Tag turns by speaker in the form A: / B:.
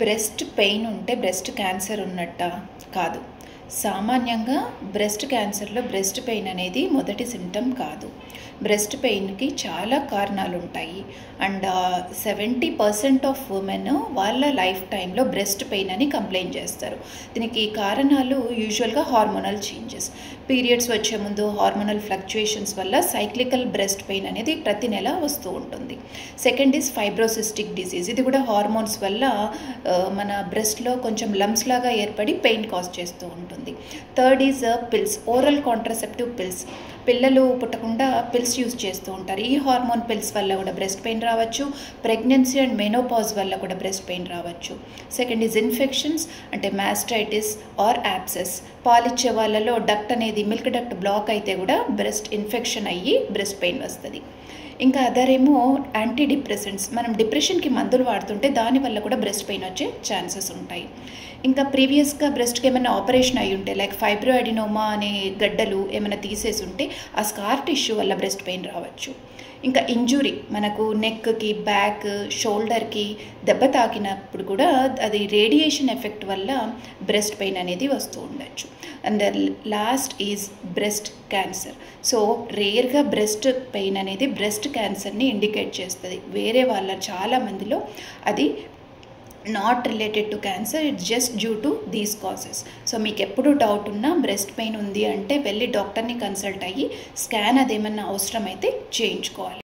A: Breast pain ఉంటే breast cancer ఉన్నట్ట కాదు. సామాన్యంగా బ్రెస్ట్ క్యాన్సర్లో బ్రెస్ట్ పెయిన్ అనేది మొదటి సిమ్టమ్ కాదు. బ్రెస్ట్ పెయిన్కి చాలా కారణాలు ఉంటాయి. అండ్ 70% ఆఫ్ ఉమెన్ వాళ్ళ లైఫ్ టైంలో బ్రెస్ట్ పెయిన్ అని కంప్లైంట్ చేస్తారు. దీనికి కారణాలు యూజువల్గా హార్మోనల్ చేంజెస్, పీరియడ్స్ వచ్చే ముందు హార్మోనల్ ఫ్లక్చుయేషన్స్ వల్ల సైక్లికల్ బ్రెస్ట్ పెయిన్ అనేది ప్రతి నెల వస్తూ ఉంటుంది. Second is fibrocystic disease. ఇది కూడా హార్మోన్స్ వల్ల మన బ్రెస్ట్లో కొంచెం లంప్స్ లాగా ఏర్పడి పెయిన్ కాజ్ చేస్తూ ఉంటుంది. Third is pills, oral contraceptive pills. పిల్లలు పుట్టకుండా పిల్స్ యూజ్ చేస్తూ ఉంటారు. ఈ హార్మోన్ పిల్స్ వల్ల కూడా బ్రెస్ట్ పెయిన్ రావచ్చు. ప్రెగ్నెన్సీ అండ్ మెనోపాజ్ వల్ల కూడా బ్రెస్ట్ పెయిన్ రావచ్చు. సెకండ్ ఈజ్ ఇన్ఫెక్షన్స్, అంటే మాస్టైటిస్ ఆర్ యాబ్సెస్. పాలిచ్చే వాళ్ళలో డక్ట్ అనేది మిల్క్ డక్ట్ బ్లాక్ అయితే కూడా బ్రెస్ట్ ఇన్ఫెక్షన్ అయ్యి బ్రెస్ట్ పెయిన్ వస్తుంది. ఇంకా అదరేమో యాంటీ డిప్రెసెంట్స్. మనం డిప్రెషన్కి మందులు వాడుతుంటే దానివల్ల కూడా బ్రెస్ట్ పెయిన్ వచ్చే ఛాన్సెస్ ఉంటాయి. ఇంకా ప్రీవియస్గా బ్రెస్ట్కి ఏమైనా ఆపరేషన్ అయి ఉంటే, లైక్ ఫైబ్రోఅడినోమా అనే గడ్డలు ఏమైనా తీసేసి ఉంటే ఆ స్కార్ టిష్యూ వల్ల బ్రెస్ట్ పెయిన్ రావచ్చు. ఇంకా ఇంజురీ, మనకు నెక్కి, బ్యాక్, షోల్డర్కి దెబ్బ తాకినప్పుడు కూడా అది రేడియేషన్ ఎఫెక్ట్ వల్ల బ్రెస్ట్ పెయిన్ అనేది వస్తూ ఉండొచ్చు. And last is breast cancer. So రేర్గా బ్రెస్ట్ పెయిన్ అనేది బ్రెస్ట్ క్యాన్సర్ని ఇండికేట్ చేస్తుంది. వేరే వాళ్ళ చాలామందిలో అది not related to cancer, it's just due to these causes. So మీకు ఎప్పుడు డౌట్ ఉన్నా బ్రెస్ట్ పెయిన్ ఉంది అంటే వెళ్ళి డాక్టర్ని కన్సల్ట్ అయ్యి స్కాన్ అదేమన్నా అవసరమైతే చేయించుకోవాలి.